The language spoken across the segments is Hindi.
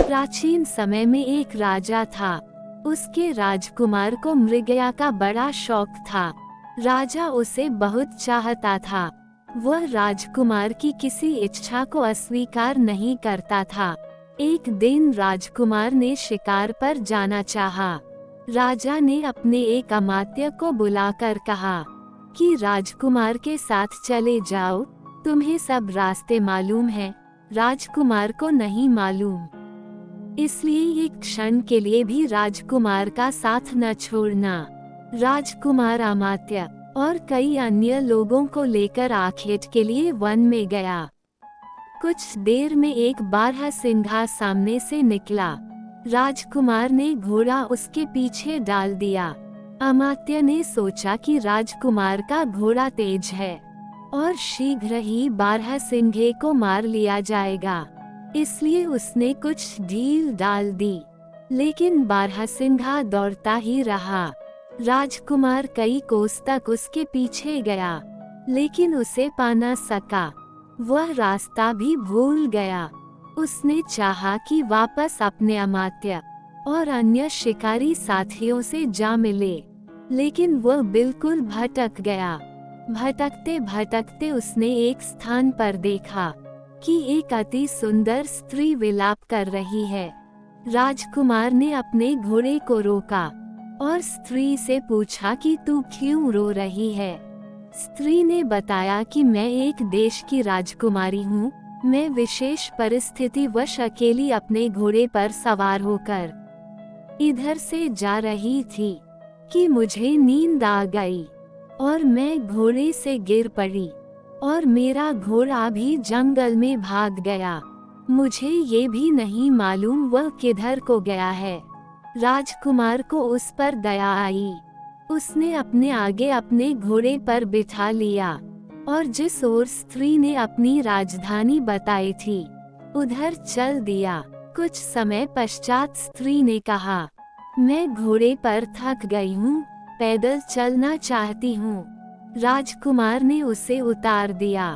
प्राचीन समय में एक राजा था। उसके राजकुमार को मृगया का बड़ा शौक था। राजा उसे बहुत चाहता था। वह राजकुमार की किसी इच्छा को अस्वीकार नहीं करता था। एक दिन राजकुमार ने शिकार पर जाना चाहा। राजा ने अपने एक अमात्य को बुलाकर कहा कि राजकुमार के साथ चले जाओ, तुम्हें सब रास्ते मालूम हैं, राजकुमार को नहीं मालूम। इसलिए एक क्षण के लिए भी राजकुमार का साथ न छोड़ना। राजकुमार अमात्य और कई अन्य लोगों को लेकर आखेट के लिए वन में गया। कुछ देर में एक बारहसिंघा सामने से निकला। राजकुमार ने घोड़ा उसके पीछे डाल दिया। अमात्य ने सोचा कि राजकुमार का घोड़ा तेज है और शीघ्र ही बारहसिंघे को मार लिया जाएगा, इसलिए उसने कुछ ढील डाल दी। लेकिन बारहसिंघा दौड़ता ही रहा। राजकुमार कई कोस तक उसके पीछे गया, लेकिन उसे पा न सका। वह रास्ता भी भूल गया। उसने चाहा कि वापस अपने अमात्य और अन्य शिकारी साथियों से जा मिले, लेकिन वह बिल्कुल भटक गया। भटकते भटकते उसने एक स्थान पर देखा कि एक अति सुंदर स्त्री विलाप कर रही है। राजकुमार ने अपने घोड़े को रोका और स्त्री से पूछा कि तू क्यों रो रही है। स्त्री ने बताया कि मैं एक देश की राजकुमारी हूँ। मैं विशेष परिस्थितिवश अकेली अपने घोड़े पर सवार होकर इधर से जा रही थी कि मुझे नींद आ गई और मैं घोड़े से गिर पड़ी और मेरा घोड़ा भी जंगल में भाग गया। मुझे ये भी नहीं मालूम वह किधर को गया है। राजकुमार को उस पर दया आई। उसने अपने आगे अपने घोड़े पर बिठा लिया और जिस ओर स्त्री ने अपनी राजधानी बताई थी उधर चल दिया। कुछ समय पश्चात स्त्री ने कहा, मैं घोड़े पर थक गई हूँ, पैदल चलना चाहती हूँ। राजकुमार ने उसे उतार दिया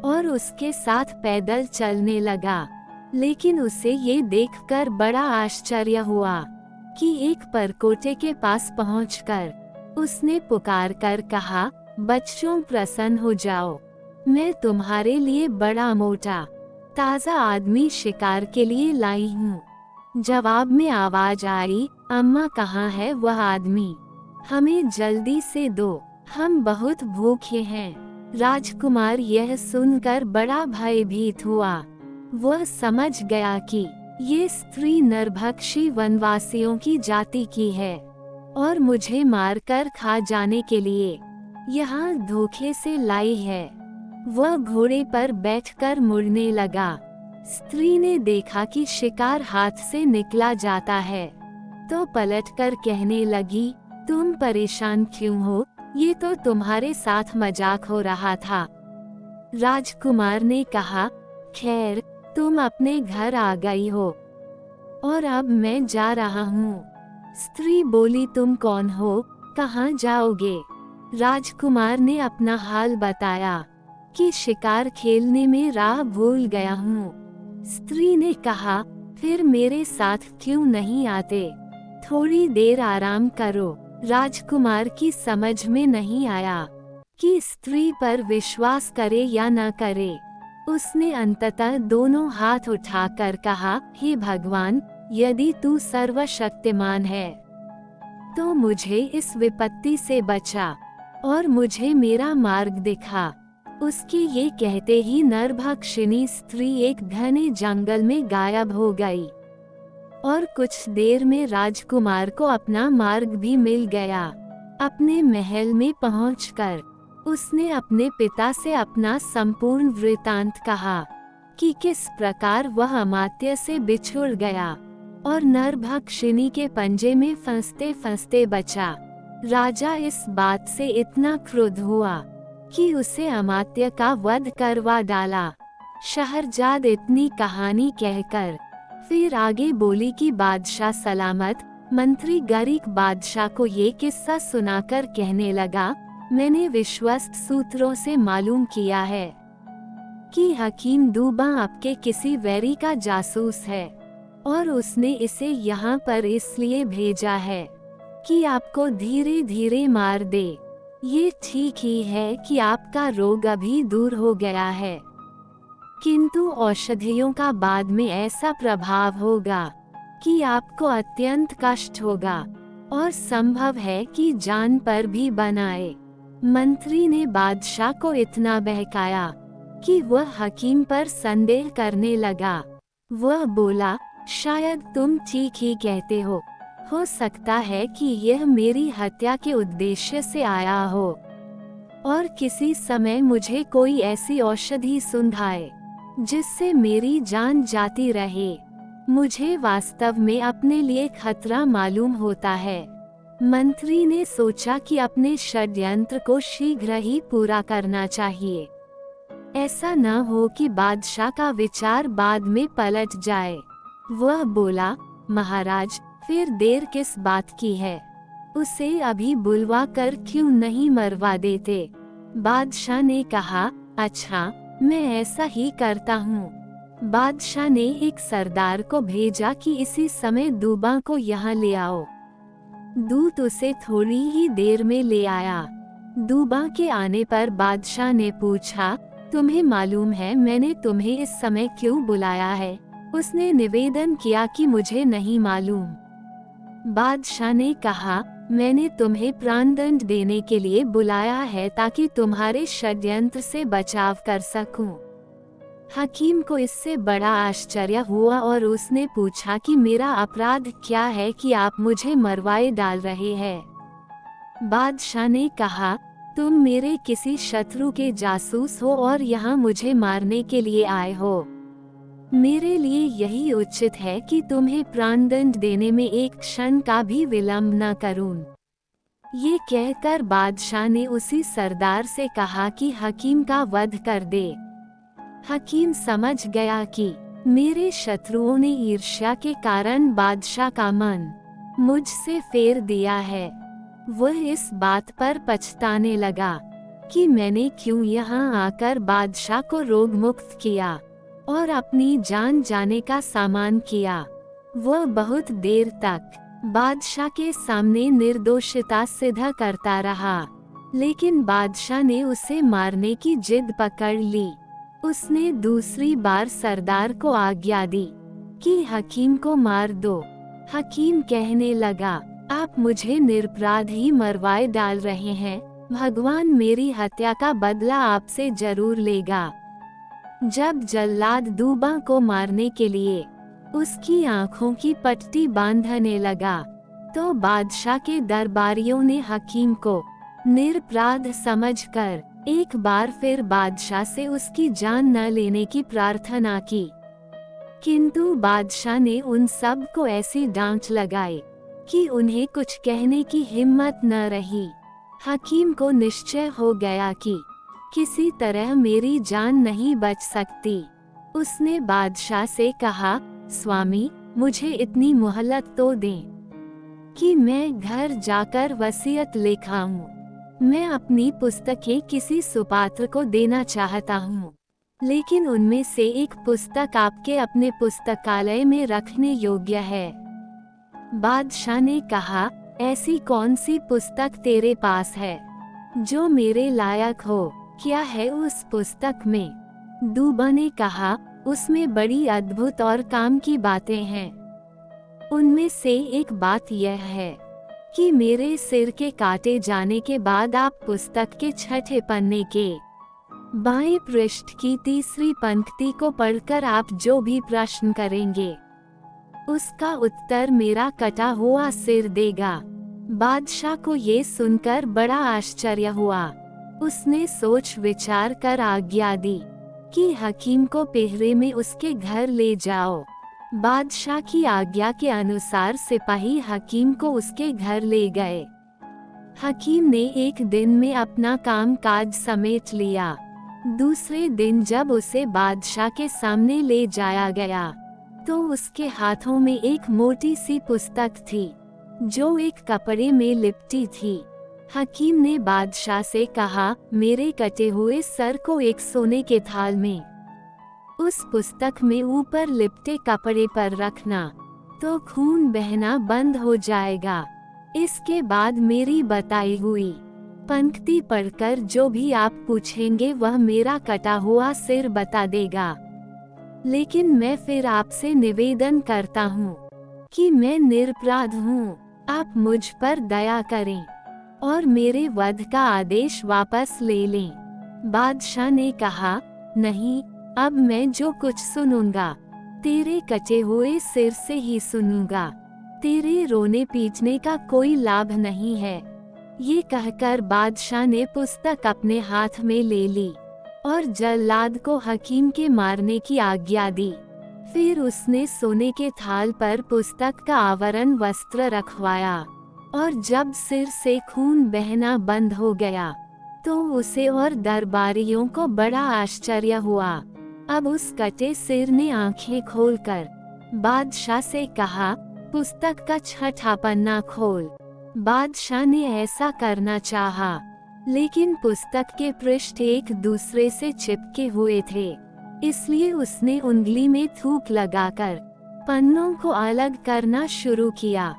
और उसके साथ पैदल चलने लगा। लेकिन उसे ये देखकर बड़ा आश्चर्य हुआ कि एक परकोटे के पास पहुंचकर उसने पुकार कर कहा, बच्चों प्रसन्न हो जाओ, मैं तुम्हारे लिए बड़ा मोटा ताज़ा आदमी शिकार के लिए लाई हूँ। जवाब में आवाज आई, अम्मा कहाँ है वह आदमी, हमें जल्दी से दो, हम बहुत भूखे हैं। राजकुमार यह सुनकर बड़ा भयभीत हुआ। वह समझ गया कि ये स्त्री नरभक्षी वनवासियों की जाति की है और मुझे मारकर खा जाने के लिए यहाँ धोखे से लाई है। वह घोड़े पर बैठकर मुड़ने लगा। स्त्री ने देखा कि शिकार हाथ से निकला जाता है तो पलटकर कहने लगी, तुम परेशान क्यों हो, ये तो तुम्हारे साथ मजाक हो रहा था। राजकुमार ने कहा, खैर तुम अपने घर आ गई हो और अब मैं जा रहा हूँ। स्त्री बोली, तुम कौन हो, कहाँ जाओगे? राजकुमार ने अपना हाल बताया कि शिकार खेलने में राह भूल गया हूँ। स्त्री ने कहा, फिर मेरे साथ क्यों नहीं आते, थोड़ी देर आराम करो। राजकुमार की समझ में नहीं आया कि स्त्री पर विश्वास करे या न करे। उसने अंततः दोनों हाथ उठाकर कहा, हे भगवान, यदि तू सर्वशक्तिमान है तो मुझे इस विपत्ति से बचा और मुझे मेरा मार्ग दिखा। उसके ये कहते ही नरभक्षिणी स्त्री एक घने जंगल में गायब हो गई और कुछ देर में राजकुमार को अपना मार्ग भी मिल गया। अपने महल में पहुंचकर उसने अपने पिता से अपना संपूर्ण वृतांत कहा कि किस प्रकार वह अमात्य से बिछुड़ गया और नरभक्षिणी के पंजे में फंसते फंसते बचा। राजा इस बात से इतना क्रुद्ध हुआ कि उसे अमात्य का वध करवा डाला। शहरजाद इतनी कहानी कहकर फिर आगे बोली कि बादशाह सलामत। मंत्री गरीक बादशाह को ये किस्सा सुनाकर कहने लगा, मैंने विश्वस्त सूत्रों से मालूम किया है कि हकीम दूबा आपके किसी वैरी का जासूस है। और उसने इसे यहाँ पर इसलिए भेजा है कि आपको धीरे धीरे मार दे। ये ठीक ही है कि आपका रोग अभी दूर हो गया है, किंतु औषधियों का बाद में ऐसा प्रभाव होगा कि आपको अत्यंत कष्ट होगा और संभव है कि जान पर भी बनाए। मंत्री ने बादशाह को इतना बहकाया कि वह हकीम पर संदेह करने लगा। वह बोला, शायद तुम ठीक ही कहते हो सकता है कि यह मेरी हत्या के उद्देश्य से आया हो और किसी समय मुझे कोई ऐसी औषधि सुंघाए जिससे मेरी जान जाती रहे। मुझे वास्तव में अपने लिए खतरा मालूम होता है। मंत्री ने सोचा कि अपने षड्यंत्र को शीघ्र ही पूरा करना चाहिए, ऐसा न हो कि बादशाह का विचार बाद में पलट जाए। वह बोला, महाराज, फिर देर किस बात की है? उसे अभी बुलवा कर क्यों नहीं मरवा देते? बादशाह ने कहा, अच्छा, मैं ऐसा ही करता हूँ। बादशाह ने एक सरदार को भेजा कि इसी समय दूबा को यहाँ ले आओ। दूत उसे थोड़ी ही देर में ले आया। दूबा के आने पर बादशाह ने पूछा, तुम्हें मालूम है मैंने तुम्हें इस समय क्यों बुलाया है? उसने निवेदन किया कि मुझे नहीं मालूम। बादशाह ने कहा, मैंने तुम्हें प्राणदंड देने के लिए बुलाया है ताकि तुम्हारे षड्यंत्र से बचाव कर सकूं। हकीम को इससे बड़ा आश्चर्य हुआ और उसने पूछा कि मेरा अपराध क्या है कि आप मुझे मरवाए डाल रहे हैं? बादशाह ने कहा, तुम मेरे किसी शत्रु के जासूस हो और यहाँ मुझे मारने के लिए आए हो। मेरे लिए यही उचित है कि तुम्हें प्राणदंड देने में एक क्षण का भी विलंब न करूं। ये कहकर बादशाह ने उसी सरदार से कहा कि हकीम का वध कर दे। हकीम समझ गया कि मेरे शत्रुओं ने ईर्ष्या के कारण बादशाह का मन मुझसे फेर दिया है। वह इस बात पर पछताने लगा कि मैंने क्यों यहाँ आकर बादशाह को रोग मुक्त किया और अपनी जान जाने का सामान किया। वह बहुत देर तक बादशाह के सामने निर्दोषिता सिद्ध करता रहा, लेकिन बादशाह ने उसे मारने की जिद पकड़ ली। उसने दूसरी बार सरदार को आज्ञा दी कि हकीम को मार दो। हकीम कहने लगा, आप मुझे निरपराध ही मरवाए डाल रहे हैं। भगवान मेरी हत्या का बदला आपसे जरूर लेगा। जब जल्लाद दूबा को मारने के लिए उसकी आंखों की पट्टी बांधने लगा, तो बादशाह के दरबारियों ने हकीम को निरपराध समझकर एक बार फिर बादशाह से उसकी जान न लेने की प्रार्थना की। किंतु बादशाह ने उन सब को ऐसी डांट लगाई कि उन्हें कुछ कहने की हिम्मत न रही। हकीम को निश्चय हो गया कि किसी तरह मेरी जान नहीं बच सकती। उसने बादशाह से कहा, स्वामी, मुझे इतनी मोहलत तो दें कि मैं घर जाकर वसीयत लिखाऊं। मैं अपनी पुस्तकें किसी सुपात्र को देना चाहता हूँ, लेकिन उनमें से एक पुस्तक आपके अपने पुस्तकालय में रखने योग्य है। बादशाह ने कहा, ऐसी कौन सी पुस्तक तेरे पास है जो मेरे लायक हो? क्या है उस पुस्तक में? दूबा ने कहा, उसमें बड़ी अद्भुत और काम की बातें हैं। उनमें से एक बात यह है कि मेरे सिर के काटे जाने के बाद आप पुस्तक के छठे पन्ने के बाएं पृष्ठ की तीसरी पंक्ति को पढ़कर आप जो भी प्रश्न करेंगे उसका उत्तर मेरा कटा हुआ सिर देगा। बादशाह को ये सुनकर बड़ा आश्चर्य हुआ। उसने सोच विचार कर आज्ञा दी कि हकीम को पहरे में उसके घर ले जाओ। बादशाह की आज्ञा के अनुसार सिपाही हकीम को उसके घर ले गए। हकीम ने एक दिन में अपना काम काज समेट लिया। दूसरे दिन जब उसे बादशाह के सामने ले जाया गया तो उसके हाथों में एक मोटी सी पुस्तक थी जो एक कपड़े में लिपटी थी। हकीम ने बादशाह से कहा, मेरे कटे हुए सर को एक सोने के थाल में उस पुस्तक में ऊपर लिपटे कपड़े पर रखना, तो खून बहना बंद हो जाएगा। इसके बाद मेरी बताई हुई पंक्ति पढ़कर जो भी आप पूछेंगे वह मेरा कटा हुआ सिर बता देगा। लेकिन मैं फिर आपसे निवेदन करता हूँ कि मैं निरपराध हूँ, आप मुझ पर दया करें और मेरे वध का आदेश वापस ले लें। बादशाह ने कहा, नहीं, अब मैं जो कुछ सुनूंगा तेरे कटे हुए सिर से ही सुनूंगा। तेरे रोने पीटने का कोई लाभ नहीं है। ये कहकर बादशाह ने पुस्तक अपने हाथ में ले ली और जल्लाद को हकीम के मारने की आज्ञा दी। फिर उसने सोने के थाल पर पुस्तक का आवरण वस्त्र रखवाया और जब सिर से खून बहना बंद हो गया तो उसे और दरबारियों को बड़ा आश्चर्य हुआ। अब उस कटे सिर ने आंखें खोलकर बादशाह से कहा, पुस्तक का 6ठा पन्ना खोल। बादशाह ने ऐसा करना चाहा, लेकिन पुस्तक के पृष्ठ एक दूसरे से चिपके हुए थे, इसलिए उसने उंगली में थूक लगाकर पन्नों को अलग करना शुरू किया।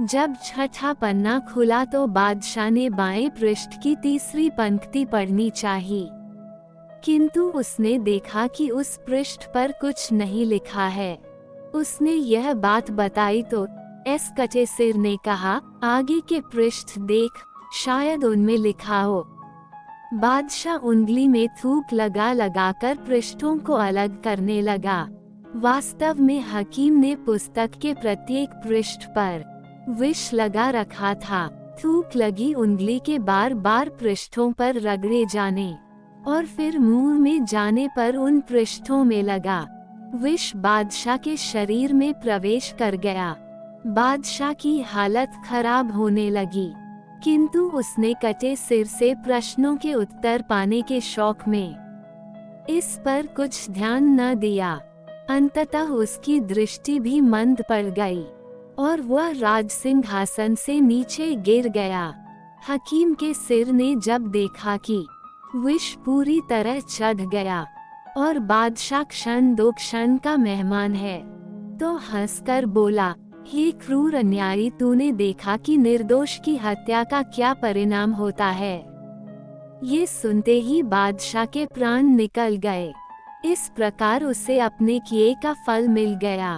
जब 6ठा पन्ना खुला तो बादशाह ने बाएं पृष्ठ की तीसरी पंक्ति पढ़नी चाहिए, किंतु उसने देखा कि उस पृष्ठ पर कुछ नहीं लिखा है। उसने यह बात बताई तो एस कटे सिर ने कहा, आगे के पृष्ठ देख, शायद उनमें लिखा हो। बादशाह उंगली में थूक लगाकर पृष्ठों को अलग करने लगा। वास्तव में हकीम ने पुस्तक के प्रत्येक पृष्ठ पर विष लगा रखा था। थूक लगी उंगली के बार बार पृष्ठों पर रगड़े जाने और फिर मुंह में जाने पर उन पृष्ठों में लगा विष बादशाह के शरीर में प्रवेश कर गया। बादशाह की हालत खराब होने लगी, किंतु उसने कटे सिर से प्रश्नों के उत्तर पाने के शौक में इस पर कुछ ध्यान न दिया। अंततः उसकी दृष्टि भी मंद पड़ गई और वह राज सिंहासन से नीचे गिर गया। हकीम के सिर ने जब देखा कि विष पूरी तरह चढ़ गया और बादशाह क्षण दो क्षण का मेहमान है, तो हंसकर बोला, हे क्रूर अन्यायी, तूने देखा कि निर्दोष की हत्या का क्या परिणाम होता है। ये सुनते ही बादशाह के प्राण निकल गए। इस प्रकार उसे अपने किए का फल मिल गया।